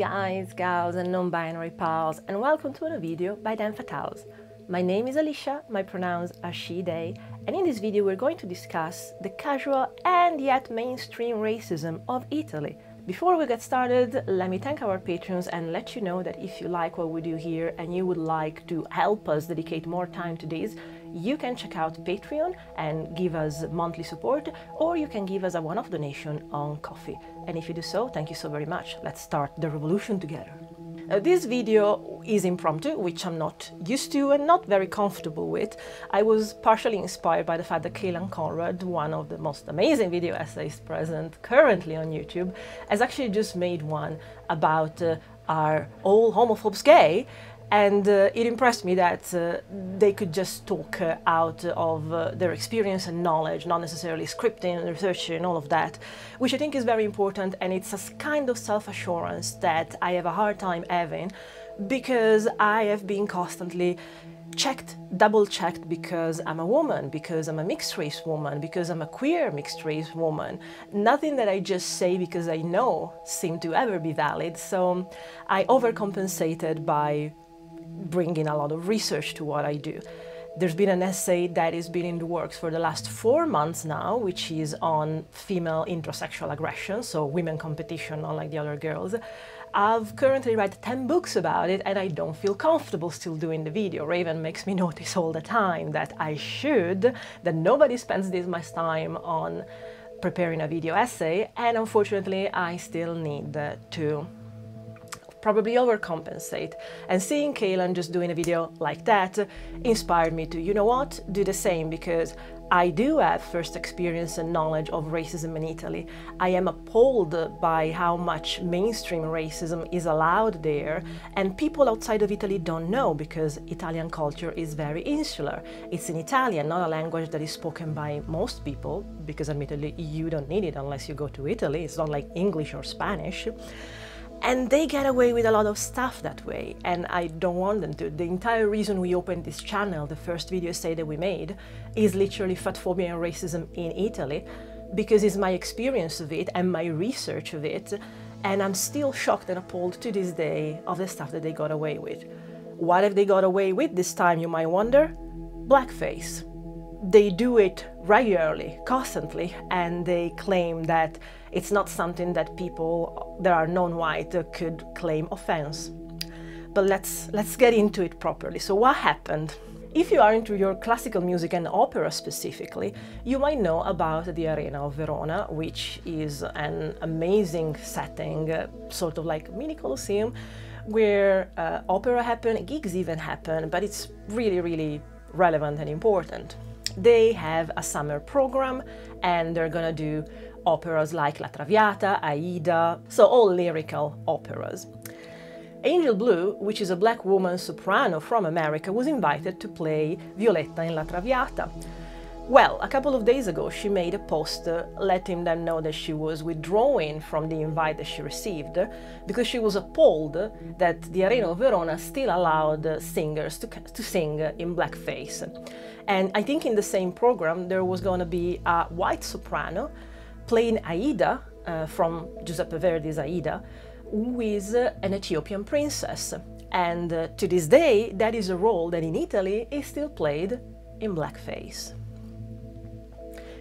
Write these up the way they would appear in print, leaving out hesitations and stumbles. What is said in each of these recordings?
guys, gals and non-binary pals, and welcome to another video by Them Fatales. My name is Alicia, my pronouns are she, they, and in this video we're going to discuss the casual and yet mainstream racism of Italy. Before we get started, let me thank our patrons and let you know that if you like what we do here and you would like to help us dedicate more time to this, you can check out Patreon and give us monthly support, or you can give us a one-off donation on Ko-fi. And if you do so, thank you so very much. Let's start the revolution together. This video is impromptu, which I'm not used to and not very comfortable with. I was partially inspired by the fact that Kaylan Conrad, one of the most amazing video essays present currently on YouTube, has actually just made one about are all homophobes gay? And it impressed me that they could just talk out of their experience and knowledge, not necessarily scripting and researching and all of that, which I think is very important, and it's a kind of self-assurance that I have a hard time having because I have been constantly checked, double-checked because I'm a woman, because I'm a mixed-race woman, because I'm a queer mixed-race woman. Nothing that I just say because I know seemed to ever be valid, so I overcompensated by bringing a lot of research to what I do. There's been an essay that has been in the works for the last 4 months now, which is on female intersexual aggression, so women competition, unlike the other girls. I've currently read 10 books about it and I don't feel comfortable still doing the video. Raven makes me notice all the time that I should, that nobody spends this much time on preparing a video essay, and unfortunately I still need to probably overcompensate. And seeing Kaylan just doing a video like that inspired me to, you know what, do the same, because I do have first experience and knowledge of racism in Italy. I am appalled by how much mainstream racism is allowed there, and people outside of Italy don't know because Italian culture is very insular. It's in Italian, not a language that is spoken by most people, because admittedly you don't need it unless you go to Italy. It's not like English or Spanish. And they get away with a lot of stuff that way, and I don't want them to. The entire reason we opened this channel, the first video essay that we made, is literally fatphobia and racism in Italy, because it's my experience of it and my research of it, and I'm still shocked and appalled to this day of the stuff that they got away with. What have they got away with this time, you might wonder? Blackface. They do it regularly, constantly, and they claim that it's not something that people that are non-white could claim offense. But let's get into it properly. So what happened? If you are into your classical music and opera specifically, you might know about the Arena of Verona, which is an amazing setting, sort of like mini Colosseum, where opera happen, gigs even happen, but it's really, really relevant and important. They have a summer program and they're gonna do operas like La Traviata, Aida, so all lyrical operas. Angel Blue, which is a black woman soprano from America, was invited to play Violetta in La Traviata. Well, a couple of days ago she made a post letting them know that she was withdrawing from the invite that she received because she was appalled that the Arena of Verona still allowed singers to sing in blackface. And I think in the same program there was going to be a white soprano playing Aida from Giuseppe Verdi's Aida, who is an Ethiopian princess. And to this day that is a role that in Italy is still played in blackface.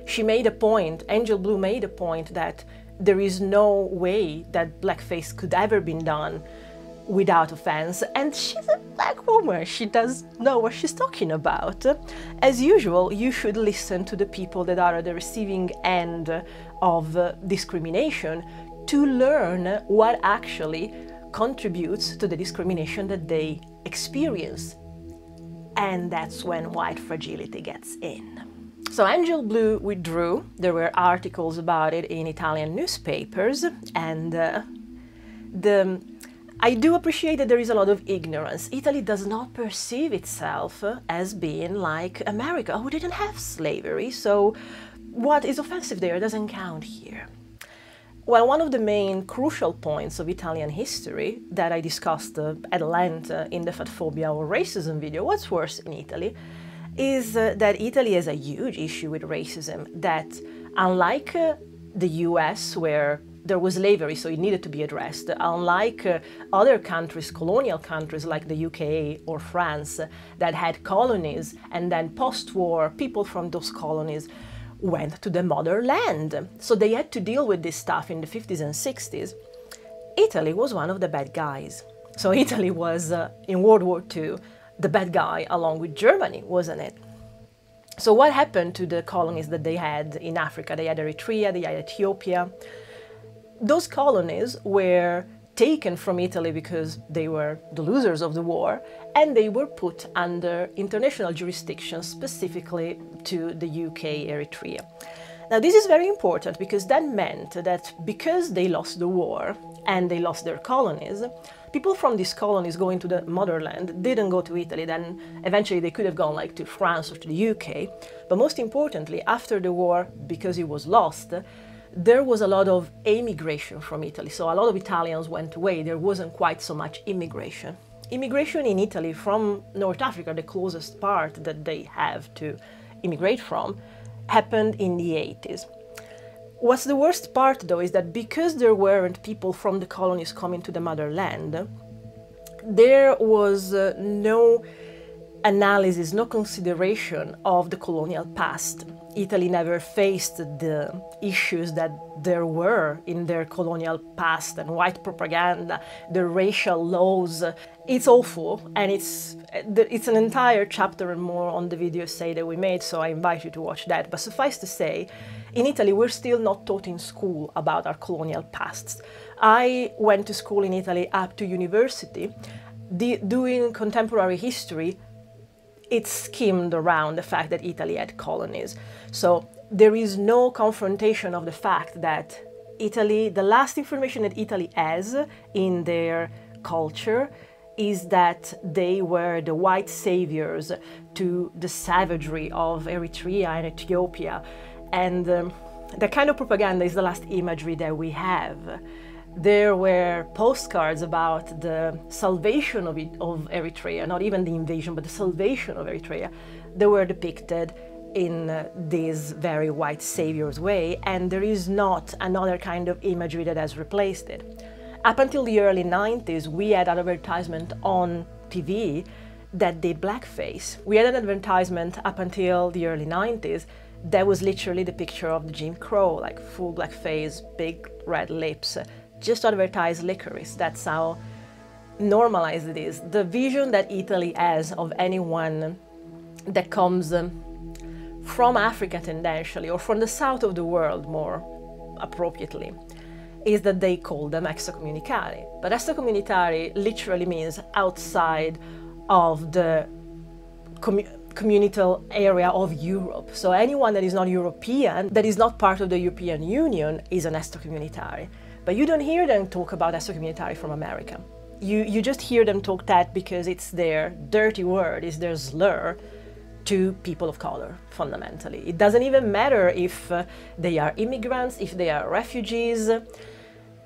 She made a point, Angel Blue made a point, that there is no way that blackface could ever been done without offense, and she's a black woman, she does know what she's talking about. As usual, you should listen to the people that are at the receiving end of discrimination to learn what actually contributes to the discrimination that they experience. And that's when white fragility gets in. So Angel Blue withdrew. There were articles about it in Italian newspapers, and I do appreciate that there is a lot of ignorance. Italy does not perceive itself as being like America, who didn't have slavery, so what is offensive there doesn't count here. Well, one of the main crucial points of Italian history that I discussed at length in the fatphobia or racism video, What's Worse in Italy, is that Italy has a huge issue with racism, that unlike the US, where there was slavery, so it needed to be addressed. Unlike other countries, colonial countries like the UK or France, that had colonies, and then post-war, people from those colonies went to the motherland. So they had to deal with this stuff in the 50s and 60s. Italy was one of the bad guys. So Italy was, in World War II, the bad guy along with Germany, wasn't it? So what happened to the colonies that they had in Africa? They had Eritrea, they had Ethiopia. Those colonies were taken from Italy because they were the losers of the war, and they were put under international jurisdiction, specifically to the UK, Eritrea. Now this is very important because that meant that because they lost the war and they lost their colonies, people from these colonies going to the motherland didn't go to Italy. Then eventually they could have gone like to France or to the UK. But most importantly, after the war, because it was lost, there was a lot of emigration from Italy. So a lot of Italians went away. There wasn't quite so much immigration. Immigration in Italy from North Africa, the closest part that they have to immigrate from, happened in the 80s. What's the worst part, though, is that because there weren't people from the colonies coming to the motherland, there was no analysis, no consideration of the colonial past. Italy never faced the issues that there were in their colonial past, and white propaganda, the racial laws. It's awful, and it's an entire chapter and more on the video essay that we made, so I invite you to watch that. But suffice to say, in Italy, we're still not taught in school about our colonial pasts. I went to school in Italy up to university. Doing contemporary history, it skimmed around the fact that Italy had colonies. So there is no confrontation of the fact that Italy, the last information that Italy has in their culture is that they were the white saviors to the savagery of Eritrea and Ethiopia. And that kind of propaganda is the last imagery that we have. There were postcards about the salvation of Eritrea, not even the invasion, but the salvation of Eritrea. They were depicted in this very white savior's way, and there is not another kind of imagery that has replaced it. Up until the early 90s, we had an advertisement on TV that did blackface. We had an advertisement up until the early 90s that was literally the picture of the Jim Crow, like full blackface, big red lips, just to advertise licorice. That's how normalized it is. The vision that Italy has of anyone that comes from Africa tendentially, or from the south of the world more appropriately, is that they call them extracomunitari. But extracomunitari literally means outside of the communal area of Europe. So anyone that is not European, that is not part of the European Union, is an extracomunitari. But you don't hear them talk about extracomunitari from America. You just hear them talk that because it's their dirty word, it's their slur to people of color, fundamentally. It doesn't even matter if they are immigrants, if they are refugees.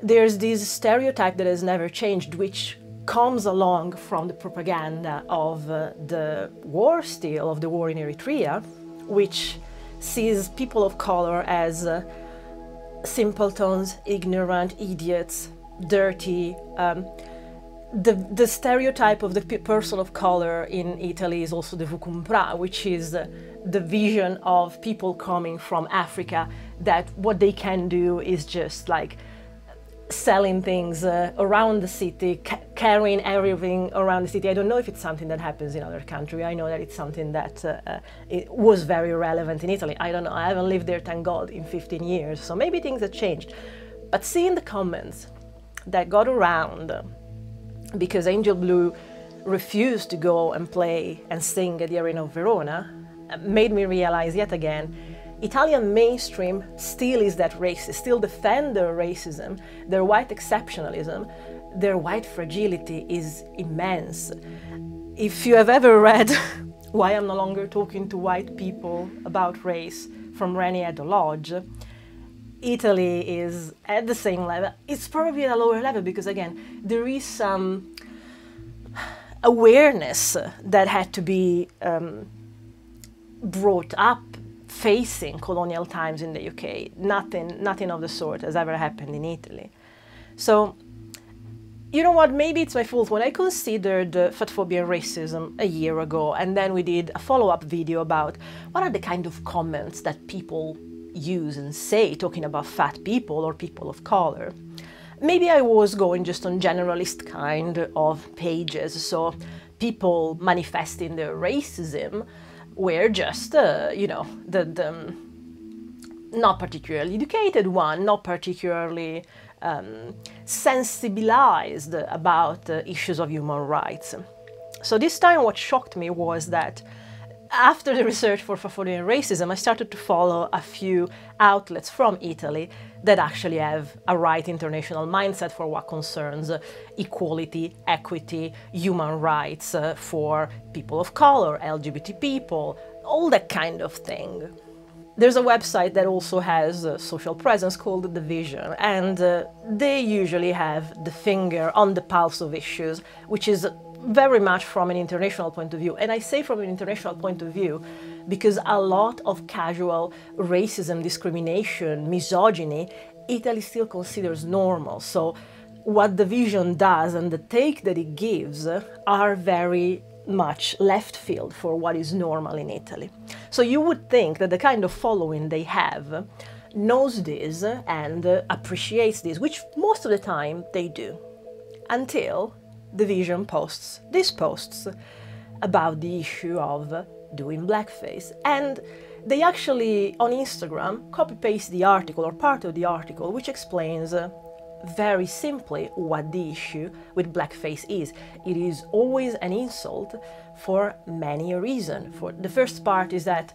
There's this stereotype that has never changed, which comes along from the propaganda of the war still, of the war in Eritrea, which sees people of color as simpletons, ignorant, idiots, dirty. The stereotype of the person of color in Italy is also the vukumpra, which is the vision of people coming from Africa, that what they can do is just like selling things around the city, carrying everything around the city. I don't know if it's something that happens in other countries. I know that it's something that it was very relevant in Italy. I don't know, I haven't lived there, thank God, in 15 years, so maybe things have changed. But seeing the comments that got around because Angel Blue refused to go and play and sing at the Arena of Verona made me realize yet again, Italian mainstream still is that racist, still defend their racism, their white exceptionalism, their white fragility is immense. If you have ever read Why I'm No Longer Talking to White People About Race from Reni Eddo-Lodge, Italy is at the same level. It's probably at a lower level because, again, there is some awareness that had to be brought up facing colonial times in the UK. Nothing of the sort has ever happened in Italy. So, you know what, maybe it's my fault. When I considered fatphobia and racism a year ago, and then we did a follow-up video about what are the kind of comments that people use and say talking about fat people or people of color, maybe I was going just on generalist kind of pages, so people manifesting their racism were just, you know, the not particularly educated one, not particularly sensibilized about issues of human rights. So this time what shocked me was that after the research for fatphobia and racism, I started to follow a few outlets from Italy that actually have a right international mindset for what concerns equality, equity, human rights for people of color, LGBT people, all that kind of thing. There's a website that also has a social presence called The Vision, and they usually have the finger on the pulse of issues, which is very much from an international point of view. And I say from an international point of view because a lot of casual racism, discrimination, misogyny, Italy still considers normal. So what The Vision does and the take that it gives are very much left field for what is normal in Italy. So you would think that the kind of following they have knows this and appreciates this, which most of the time they do, until The Vision posts these posts about the issue of doing blackface. And they actually, on Instagram, copy-paste the article or part of the article, which explains very simply what the issue with blackface is. It is always an insult for many reasons. For the first part is that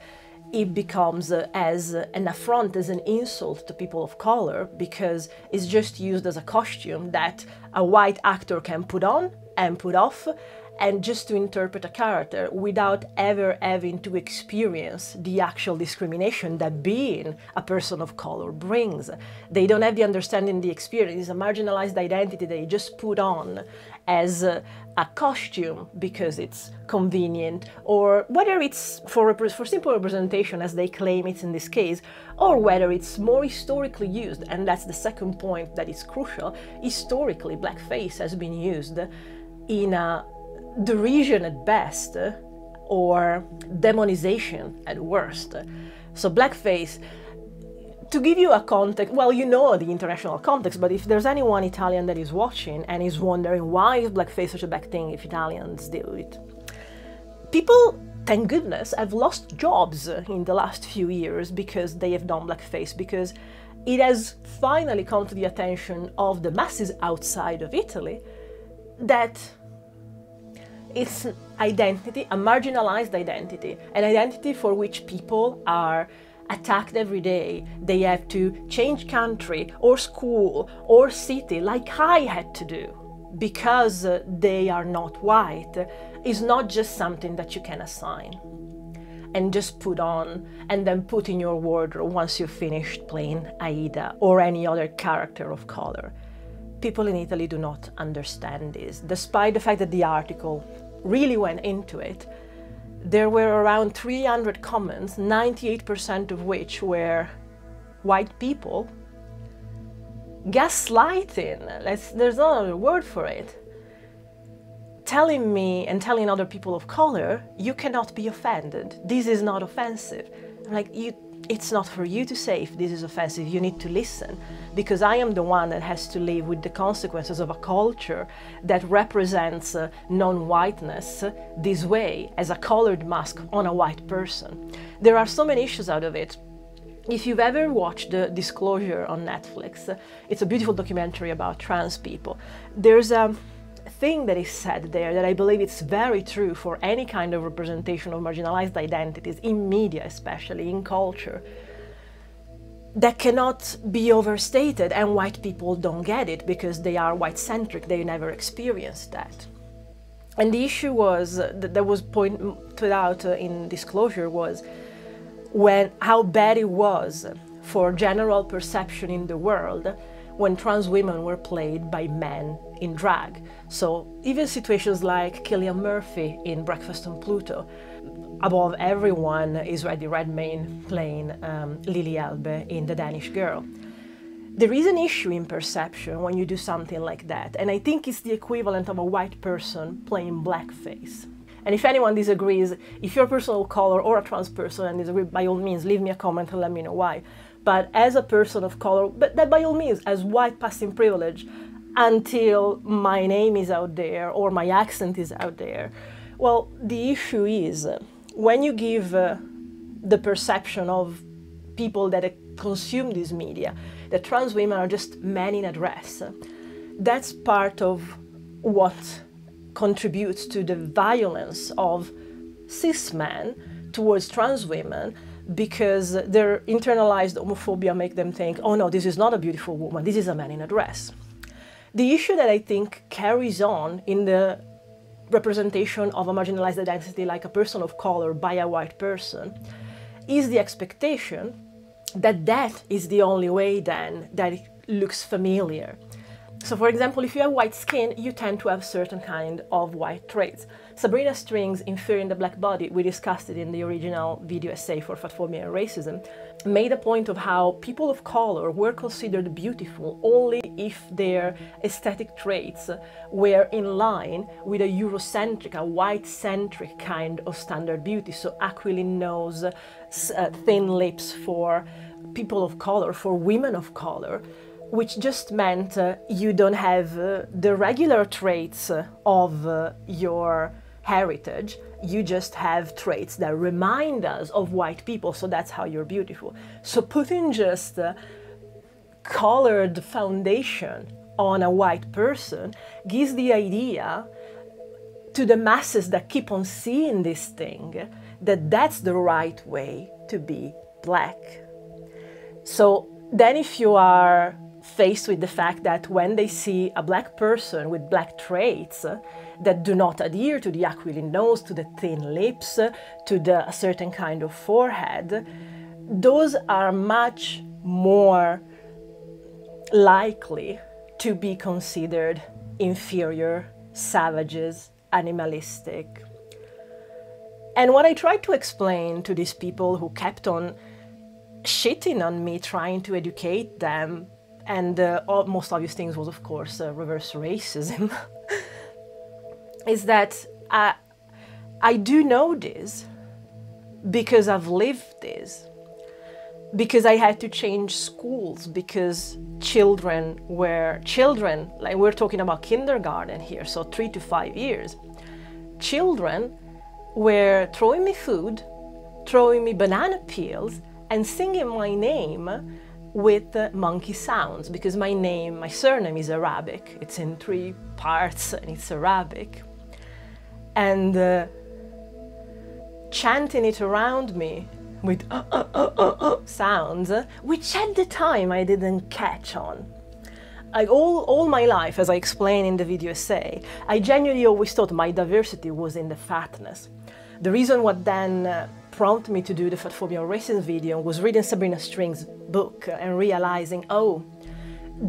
it becomes as an affront, as an insult to people of color, because it's just used as a costume that a white actor can put on and put off, and just to interpret a character without ever having to experience the actual discrimination that being a person of color brings. They don't have the understanding, the experience. It's a marginalized identity they just put on as a costume because it's convenient, or whether it's for simple representation as they claim it's in this case, or whether it's more historically used, and that's the second point that is crucial. Historically, blackface has been used in a derision at best, or demonization at worst. So blackface, to give you a context, well, you know the international context, but if there's anyone Italian that is watching and is wondering why is blackface such a bad thing if Italians do it, people, thank goodness, have lost jobs in the last few years because they have done blackface, because it has finally come to the attention of the masses outside of Italy that it's identity, a marginalized identity, an identity for which people are attacked every day. They have to change country or school or city, like I had to do, because they are not white, is not just something that you can assign and just put on and then put in your wardrobe once you've finished playing Aida or any other character of color. People in Italy do not understand this, despite the fact that the article really went into it. There were around 300 comments, 98% of which were white people gaslighting, there's no other word for it, telling me and telling other people of color, you cannot be offended, this is not offensive. Like, it's not for you to say if this is offensive, you need to listen, because I am the one that has to live with the consequences of a culture that represents non-whiteness this way, as a colored mask on a white person. There are so many issues out of it. If you've ever watched Disclosure on Netflix, it's a beautiful documentary about trans people. There's a thing that is said there that I believe it's very true for any kind of representation of marginalized identities, in media especially, in culture, that cannot be overstated, and white people don't get it because they are white-centric, they never experienced that. And the issue was, that was pointed out in Disclosure, was how bad it was for general perception in the world when trans women were played by men in drag. So even situations like Cillian Murphy in Breakfast on Pluto, above everyone is Eddie Redmayne playing Lily Elbe in The Danish Girl. There is an issue in perception when you do something like that, and I think it's the equivalent of a white person playing blackface. And if anyone disagrees, if you're a person of color or a trans person and disagree, by all means, leave me a comment and let me know why. But as a person of color, but that by all means, as white passing privilege, until my name is out there or my accent is out there, well, the issue is when you give the perception of people that consume this media, that trans women are just men in a dress, that's part of what contributes to the violence of cis men towards trans women, because their internalized homophobia make them think, oh no, this is not a beautiful woman, this is a man in a dress. The issue that I think carries on in the representation of a marginalized identity like a person of color by a white person is the expectation that that is the only way then that it looks familiar. So for example, if you have white skin, you tend to have certain kind of white traits. Sabrina String's in Fearing the Black Body, we discussed it in the original video essay for fatphobia and racism, made a point of how people of color were considered beautiful only if their aesthetic traits were in line with a Eurocentric, a white-centric kind of standard beauty. So aquiline nose, thin lips for people of color, for women of color, which just meant you don't have the regular traits of your heritage, you just have traits that remind us of white people, so that's how you're beautiful. So putting just colored foundation on a white person gives the idea to the masses that keep on seeing this thing that that's the right way to be black. So then if you are faced with the fact that when they see a black person with black traits that do not adhere to the aquiline nose, to the thin lips, to a certain kind of forehead, those are much more likely to be considered inferior, savages, animalistic. And what I tried to explain to these people who kept on shitting on me, trying to educate them, and the most obvious things was, of course, reverse racism, is that I do know this because I've lived this, because I had to change schools, because children, like we're talking about kindergarten here, so 3 to 5 years, children were throwing me food, throwing me banana peels, and singing my name with monkey sounds, because my surname is Arabic. It's in 3 parts and it's Arabic. And chanting it around me with sounds, which at the time I didn't catch on. All my life, as I explained in the video essay, I genuinely always thought my diversity was in the fatness. The reason what then prompted me to do the fatphobia and racism video was reading Sabrina String's book and realizing, oh,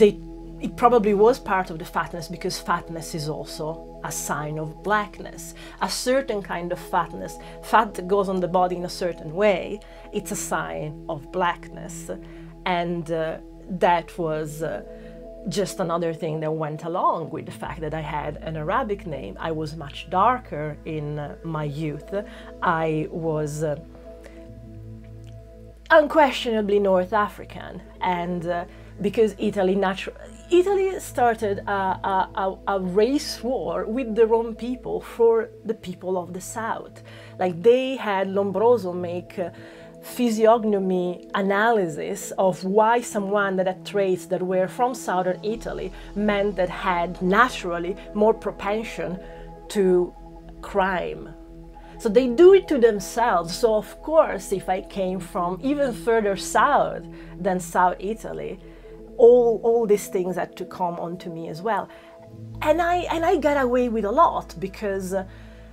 it probably was part of the fatness, because fatness is also a sign of blackness. A certain kind of fatness, fat that goes on the body in a certain way, it's a sign of blackness. And that was just another thing that went along with the fact that I had an Arabic name. I was much darker in my youth. I was unquestionably North African, and because Italy started a race war with their own people for the people of the South. Like they had Lombroso make physiognomy analysis of why someone that had traits that were from southern Italy meant that had naturally more propension to crime. So they do it to themselves. So of course, if I came from even further south than South Italy, all these things had to come onto me as well. And I got away with a lot because,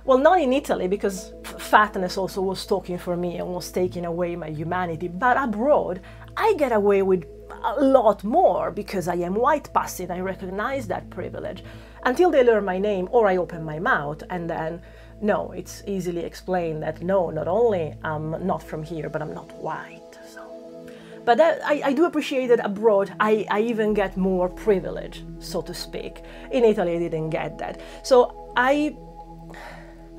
well, not in Italy, because fatness also was talking for me and was taking away my humanity, but abroad, I get away with a lot more because I am white passing. I recognize that privilege until they learn my name or I open my mouth, and then no, it's easily explained that no, not only I'm not from here, but I'm not white. So, but I do appreciate that abroad I even get more privilege, so to speak. In Italy I didn't get that. So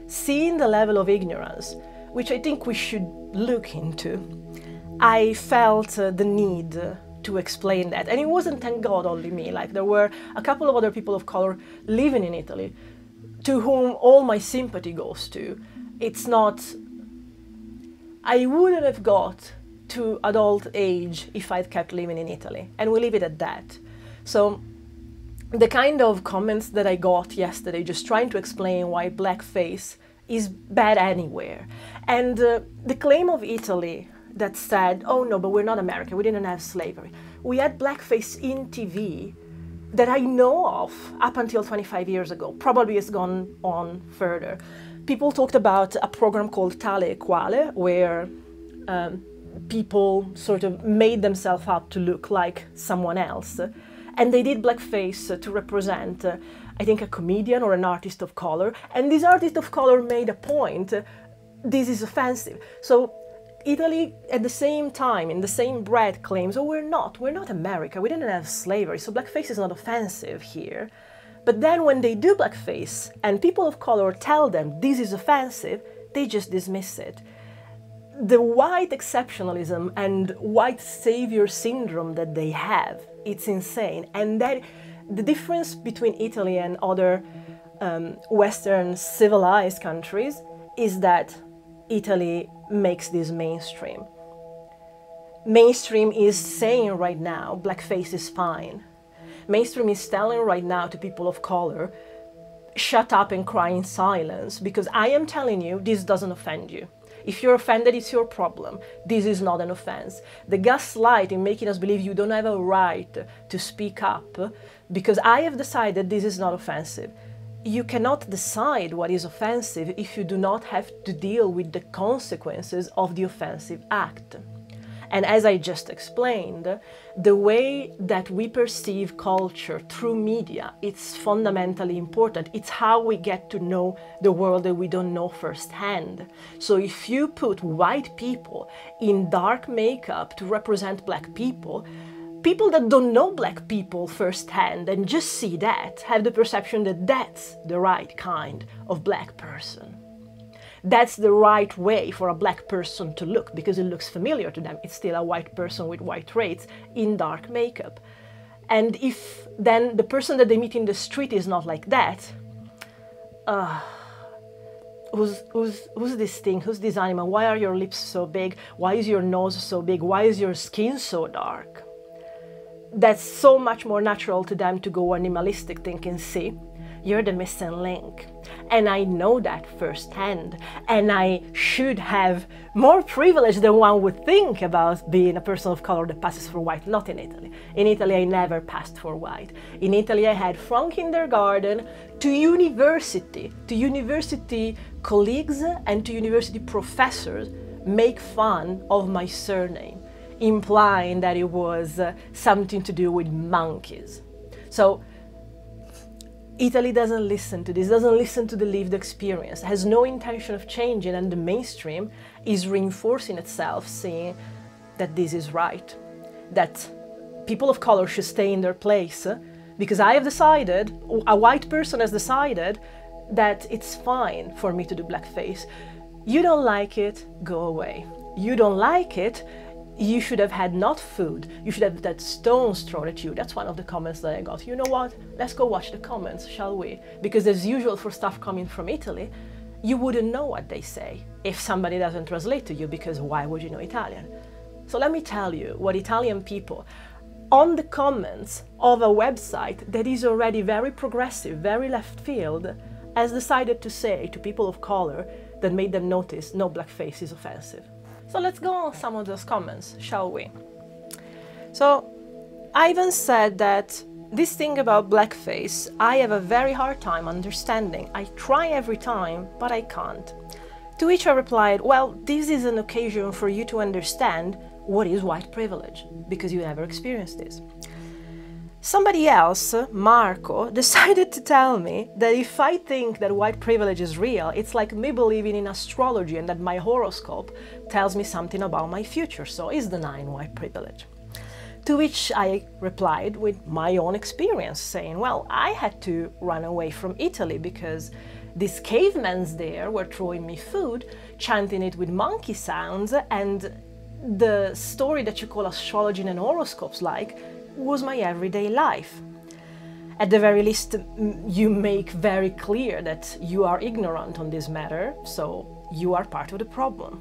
seeing the level of ignorance, which I think we should look into, I felt the need to explain that. And it wasn't, thank God, only me. Like, there were a couple of other people of color living in Italy to whom all my sympathy goes to. It's not... I wouldn't have got to adult age if I'd kept living in Italy. And we leave it at that. So the kind of comments that I got yesterday, just trying to explain why blackface is bad anywhere. And the claim of Italy that said, oh no, but we're not America, we didn't have slavery. We had blackface in TV that I know of up until 25 years ago. Probably it's gone on further. People talked about a program called Tale e Quale, where people sort of made themselves up to look like someone else. And they did blackface to represent, I think, a comedian or an artist of color. And this artist of color made a point. This is offensive. So Italy, at the same time, in the same breath, claims, oh, we're not America, we didn't have slavery, so blackface is not offensive here. But then when they do blackface and people of color tell them this is offensive, they just dismiss it. The white exceptionalism and white savior syndrome that they have, it's insane. And that the difference between Italy and other Western civilized countries is that Italy makes this mainstream. Mainstream is saying right now, blackface is fine. Mainstream is telling right now to people of color, shut up and cry in silence, because I am telling you, this doesn't offend you. If you're offended, it's your problem. This is not an offense. The gaslighting, making us believe you don't have a right to speak up, because I have decided this is not offensive. You cannot decide what is offensive if you do not have to deal with the consequences of the offensive act. And as I just explained, the way that we perceive culture through media, it's fundamentally important. It's how we get to know the world that we don't know firsthand. So if you put white people in dark makeup to represent black people, people that don't know black people firsthand and just see that have the perception that that's the right kind of black person. That's the right way for a black person to look, because it looks familiar to them. It's still a white person with white traits in dark makeup. And if then the person that they meet in the street is not like that, who's this thing? Who's this animal? Why are your lips so big? Why is your nose so big? Why is your skin so dark? That's so much more natural to them to go animalistic thinking, see, you're the missing link. And I know that firsthand. And I should have more privilege than one would think about being a person of color that passes for white. Not in Italy. In Italy, I never passed for white. In Italy, I had from kindergarten to university colleagues and to university professors make fun of my surname, implying that it was something to do with monkeys. So Italy doesn't listen to this, doesn't listen to the lived experience, has no intention of changing, and the mainstream is reinforcing itself, saying that this is right, that people of color should stay in their place, because I have decided, a white person has decided, that it's fine for me to do blackface. You don't like it, go away. You don't like it, you should have had not food, you should have had stones thrown at you. That's one of the comments that I got. You know what? Let's go watch the comments, shall we? Because as usual for stuff coming from Italy, you wouldn't know what they say if somebody doesn't translate to you, because why would you know Italian? So let me tell you what Italian people on the comments of a website that is already very progressive, very left field, has decided to say to people of color that made them notice no, blackface is offensive. So let's go on some of those comments, shall we? So Ivan said that this thing about blackface, I have a very hard time understanding. I try every time, but I can't. To which I replied, well, this is an occasion for you to understand what is white privilege, because you never experienced this. Somebody else, Marco, decided to tell me that if I think that white privilege is real, it's like me believing in astrology and that my horoscope tells me something about my future, so is denying white privilege. To which I replied with my own experience, saying, well, I had to run away from Italy because these cavemen there were throwing me food, chanting it with monkey sounds, and the story that you call astrology and horoscopes was my everyday life. At the very least, you make very clear that you are ignorant on this matter, so you are part of the problem.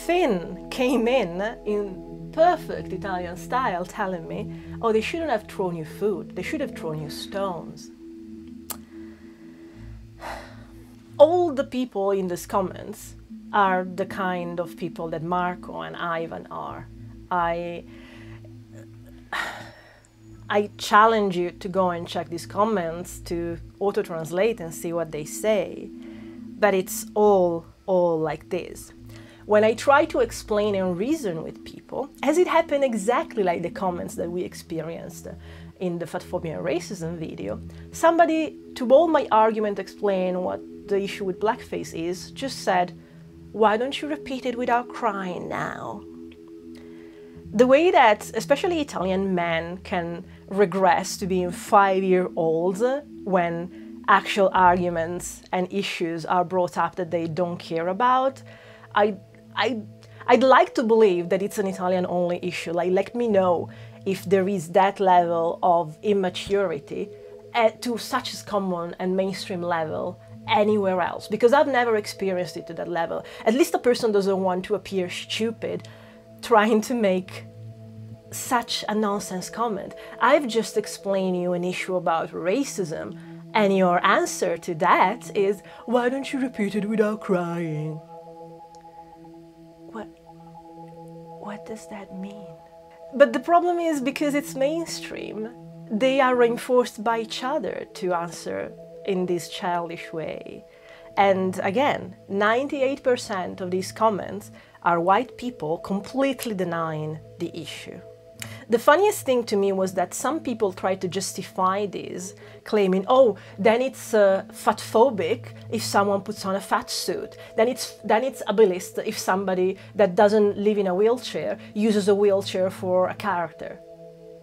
Finn came in perfect Italian style telling me, oh, they shouldn't have thrown you food, they should have thrown you stones. All the people in these comments are the kind of people that Marco and Ivan are. I challenge you to go and check these comments, to auto-translate and see what they say. But it's all like this. When I try to explain and reason with people, as it happened exactly like the comments that we experienced in the fatphobia and racism video, somebody, to all my argument explain what the issue with blackface is, just said, why don't you repeat it without crying now? The way that especially Italian men can regress to being 5-year-olds when actual arguments and issues are brought up that they don't care about, I'd like to believe that it's an Italian-only issue. Like, let me know if there is that level of immaturity to such a common and mainstream level anywhere else, because I've never experienced it to that level. At least a person doesn't want to appear stupid trying to make such a nonsense comment. I've just explained you an issue about racism, and your answer to that is, why don't you repeat it without crying? What does that mean? But the problem is, because it's mainstream, they are reinforced by each other to answer in this childish way. And again, 98% of these comments are white people completely denying the issue. The funniest thing to me was that some people tried to justify this, claiming, oh, then it's fatphobic if someone puts on a fat suit. Then it's ableist if somebody that doesn't live in a wheelchair uses a wheelchair for a character.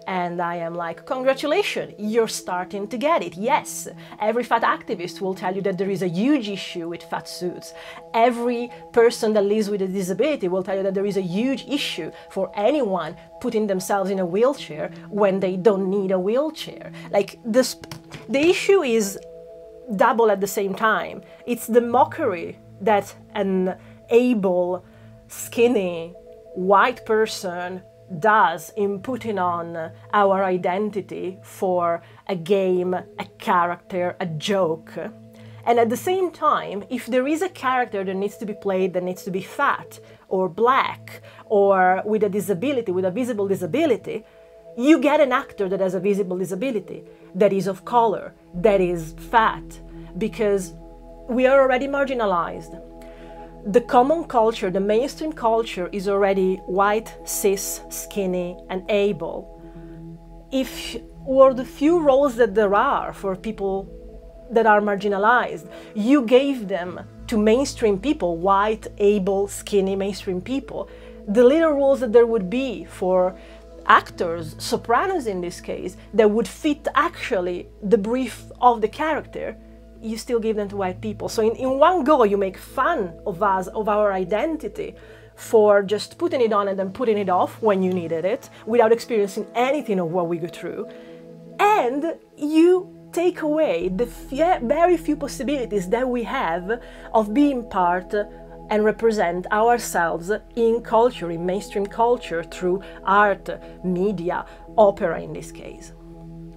And I am like, congratulations, you're starting to get it. Yes, every fat activist will tell you that there is a huge issue with fat suits. Every person that lives with a disability will tell you that there is a huge issue for anyone putting themselves in a wheelchair when they don't need a wheelchair. Like, the issue is double at the same time. It's the mockery that an able, skinny, white person does in putting on our identity for a game, a character, a joke. And at the same time, if there is a character that needs to be played that needs to be fat or black or with a disability, with a visible disability, you get an actor that has a visible disability, that is of color, that is fat, because we are already marginalized. The common culture, the mainstream culture, is already white, cis, skinny, and able. If or the few roles that there are for people that are marginalized, you gave them to mainstream people, white, able, skinny, mainstream people, the little roles that there would be for actors, sopranos in this case, that would fit actually the brief of the character, you still give them to white people. So in one go, you make fun of us, of our identity, for just putting it on and then putting it off when you needed it, without experiencing anything of what we go through. And you take away the very few possibilities that we have of being part and represent ourselves in culture, in mainstream culture, through art, media, opera in this case.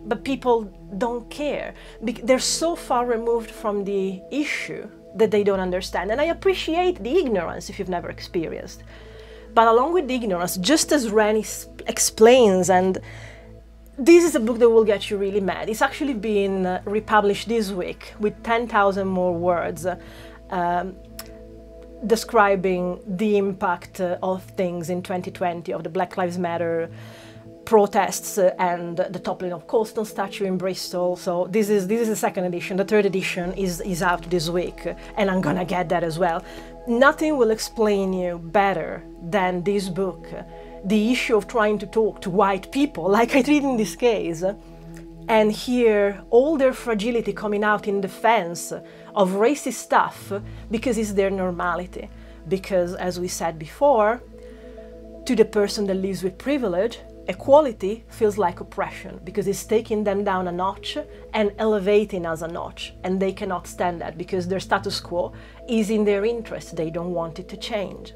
But people don't care. They're so far removed from the issue that they don't understand. And I appreciate the ignorance if you've never experienced. But along with the ignorance, just as Reni explains, and this is a book that will get you really mad. It's actually been republished this week with 10,000 more words describing the impact of things in 2020, of the Black Lives Matter protests and the toppling of Colston statue in Bristol. So this is the second edition. The third edition is out this week, and I'm gonna get that as well. Nothing will explain you better than this book, the issue of trying to talk to white people, like I did in this case, and hear all their fragility coming out in defense of racist stuff because it's their normality. Because, as we said before, to the person that lives with privilege, equality feels like oppression because it's taking them down a notch and elevating us a notch, and they cannot stand that because their status quo is in their interest. They don't want it to change.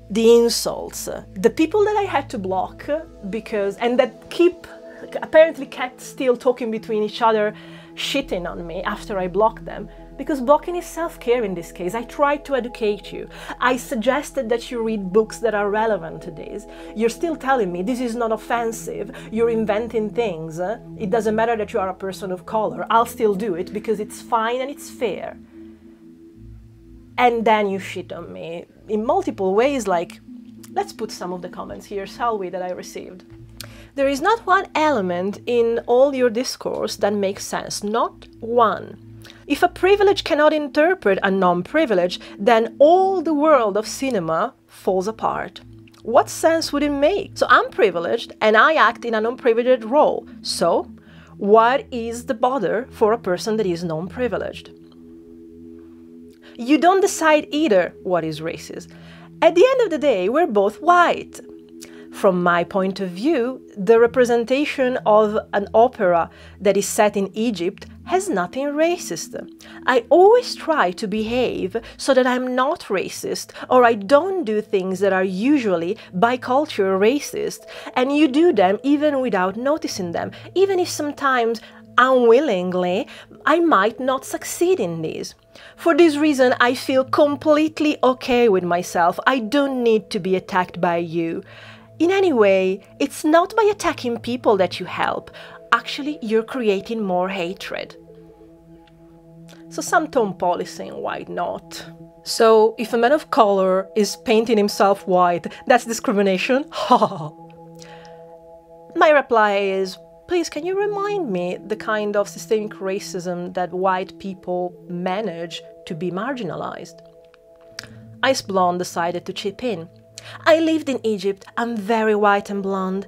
The insults, the people that I had to block because, and that apparently kept still talking between each other, shitting on me after I blocked them. Because blocking is self-care in this case. I tried to educate you. I suggested that you read books that are relevant to this. You're still telling me this is not offensive. You're inventing things. It doesn't matter that you are a person of color. I'll still do it because it's fine and it's fair. And then you shit on me in multiple ways, like, let's put some of the comments here, shall we, that I received. There is not one element in all your discourse that makes sense, not one. If a privilege cannot interpret a non-privilege, then all the world of cinema falls apart. What sense would it make? So I'm privileged and I act in a non-privileged role. So what is the bother for a person that is non-privileged? You don't decide either what is racist. At the end of the day, we're both white. From my point of view, the representation of an opera that is set in Egypt has nothing racist. I always try to behave so that I'm not racist, or I don't do things that are usually by culture racist, and you do them even without noticing them, even if sometimes unwillingly I might not succeed in this. For this reason, I feel completely okay with myself. I don't need to be attacked by you. In any way, it's not by attacking people that you help. Actually, you're creating more hatred. So some tone policing, why not? So if a man of color is painting himself white, that's discrimination? My reply is, please, can you remind me the kind of systemic racism that white people manage to be marginalized? Ice Blonde decided to chip in. I lived in Egypt, I'm very white and blonde,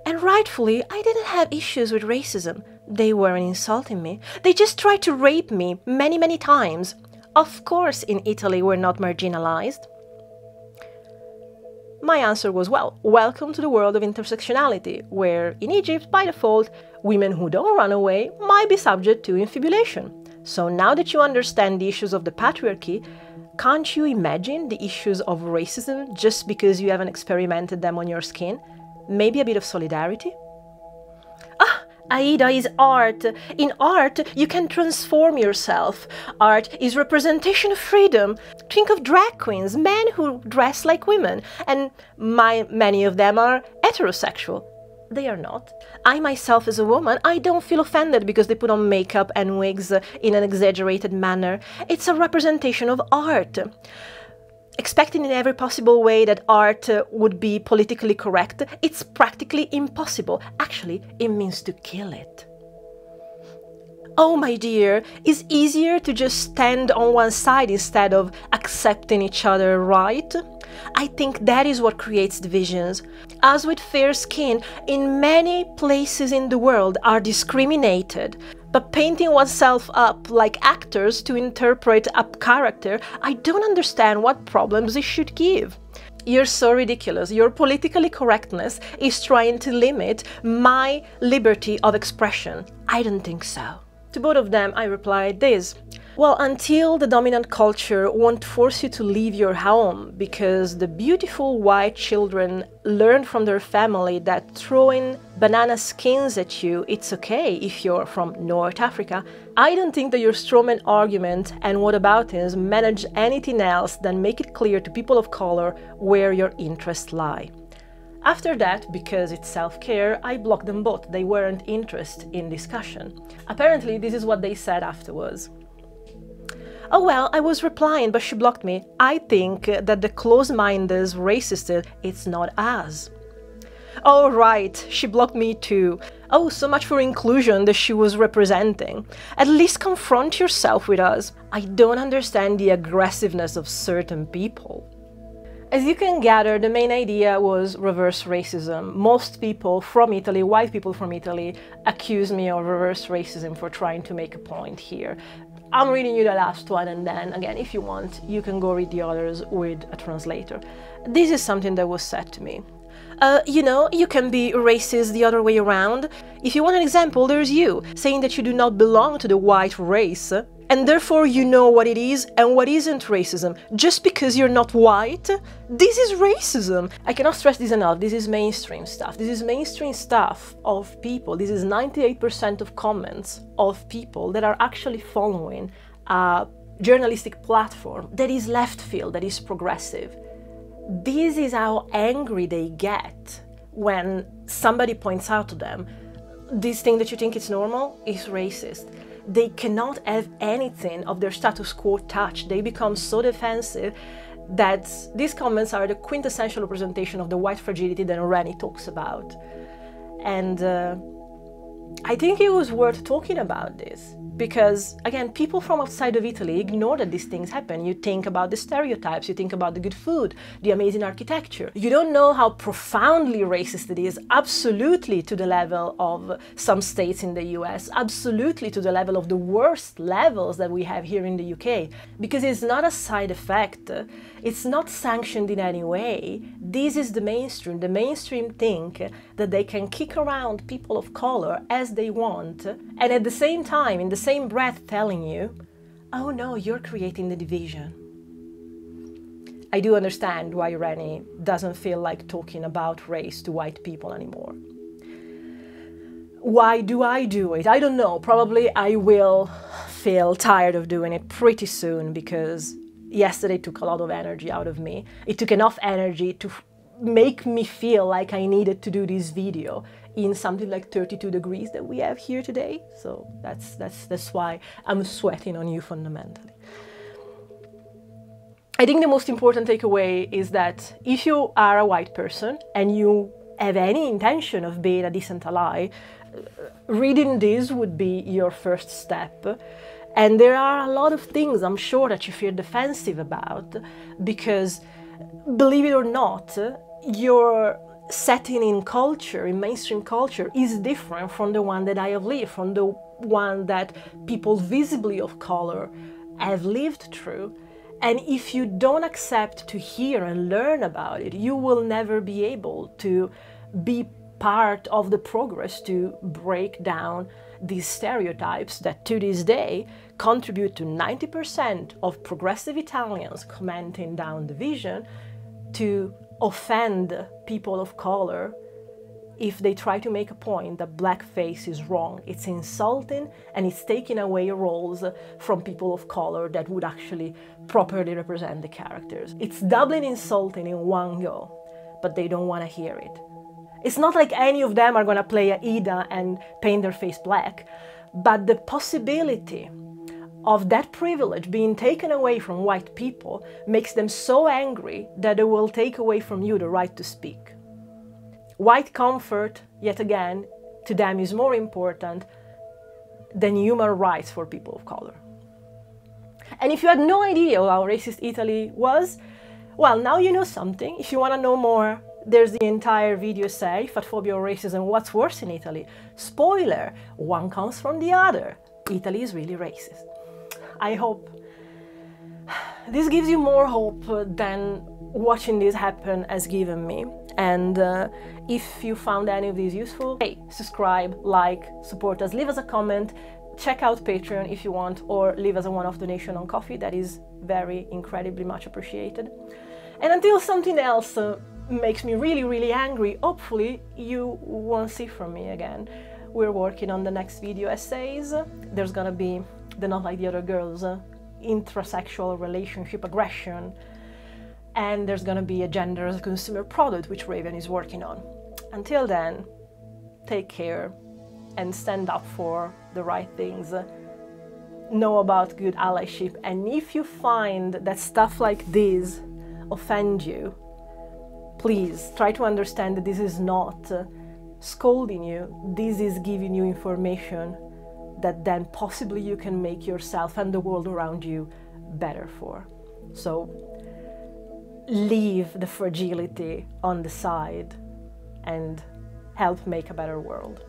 and rightfully I didn't have issues with racism. They weren't insulting me. They just tried to rape me many times. Of course in Italy we're not marginalized. My answer was, well, welcome to the world of intersectionality, where in Egypt, by default, women who don't run away might be subject to infibulation. So now that you understand the issues of the patriarchy, can't you imagine the issues of racism just because you haven't experimented them on your skin? Maybe a bit of solidarity? Ah, Aida is art. In art, you can transform yourself. Art is representation of freedom. Think of drag queens, men who dress like women, and many of them are heterosexual. They are not. I myself as a woman, I don't feel offended because they put on makeup and wigs in an exaggerated manner. It's a representation of art. Expecting in every possible way that art would be politically correct, it's practically impossible. Actually, it means to kill it. Oh my dear, it's easier to just stand on one side instead of accepting each other, right? I think that is what creates divisions. Us with fair skin in many places in the world are discriminated, but painting oneself up like actors to interpret a character, I don't understand what problems it should give. You're so ridiculous. Your politically correctness is trying to limit my liberty of expression. I don't think so. To both of them, I replied this. Well, until the dominant culture won't force you to leave your home because the beautiful white children learned from their family that throwing banana skins at you, it's okay if you're from North Africa, I don't think that your strawman argument and whataboutism manage anything else than make it clear to people of color where your interests lie. After that, because it's self-care, I blocked them both. They weren't interested in discussion. Apparently, this is what they said afterwards. Oh well, I was replying, but she blocked me. I think that the close-minded racist, it's not us. Oh right, she blocked me too. Oh, so much for inclusion that she was representing. At least confront yourself with us. I don't understand the aggressiveness of certain people. As you can gather, the main idea was reverse racism. Most people from Italy, white people from Italy, accuse me of reverse racism for trying to make a point here. I'm reading you the last one, and then, again, if you want, you can go read the others with a translator. This is something that was said to me. You know, you can be racist the other way around. If you want an example, there's you, saying that you do not belong to the white race, and therefore you know what it is and what isn't racism. Just because you're not white, this is racism. I cannot stress this enough. This is mainstream stuff. This is mainstream stuff of people. This is 98% of comments of people that are actually following a journalistic platform that is left field, that is progressive. This is how angry they get when somebody points out to them, this thing that you think is normal is racist. They cannot have anything of their status quo touched. They become so defensive that these comments are the quintessential representation of the white fragility that Reni talks about. And I think it was worth talking about this because, again, people from outside of Italy ignore that these things happen. You think about the stereotypes, you think about the good food, the amazing architecture. You don't know how profoundly racist it is, absolutely to the level of some states in the US, absolutely to the level of the worst levels that we have here in the UK, because it's not a side effect, it's not sanctioned in any way. This is the mainstream. The mainstream think that they can kick around people of color as they want, and at the same time, in the same breath, telling you, oh no, you're creating the division. I do understand why Reni doesn't feel like talking about race to white people anymore. Why do I do it? I don't know. Probably I will feel tired of doing it pretty soon because yesterday took a lot of energy out of me. It took enough energy to make me feel like I needed to do this video in something like 32 degrees that we have here today. So that's why I'm sweating on you fundamentally. I think the most important takeaway is that if you are a white person and you have any intention of being a decent ally, reading this would be your first step. And there are a lot of things I'm sure that you feel defensive about because, believe it or not, your setting in culture, in mainstream culture, is different from the one that I have lived, from the one that people visibly of color have lived through. And if you don't accept to hear and learn about it, you will never be able to be part of the progress to break down these stereotypes that to this day contribute to 90% of progressive Italians commenting down the vision to offend people of color if they try to make a point that blackface is wrong. It's insulting and it's taking away roles from people of color that would actually properly represent the characters. It's doubly insulting in one go, but they don't want to hear it. It's not like any of them are going to play Aida and paint their face black, but the possibility of that privilege being taken away from white people makes them so angry that they will take away from you the right to speak. White comfort, yet again, to them is more important than human rights for people of color. And if you had no idea how racist Italy was, well, now you know something. If you want to know more, there's the entire video essay, Fatphobia or Racism, What's Worse in Italy? Spoiler, one comes from the other. Italy is really racist. I hope this gives you more hope than watching this happen has given me. And if you found any of these useful, hey, subscribe, like, support us, leave us a comment, check out Patreon if you want, or leave us a one-off donation on Ko-fi. That is very incredibly much appreciated. And until something else makes me really, really angry, hopefully you won't see from me again. We're working on the next video essays. There's gonna be the Not Like the Other Girls, intrasexual relationship aggression, and there's gonna be a gender as a consumer product, which Raven is working on. Until then, take care and stand up for the right things. Know about good allyship, and if you find that stuff like this offend you, Please try to understand that this is not scolding you, this is giving you information that then possibly you can make yourself and the world around you better for. So leave the fragility on the side and help make a better world.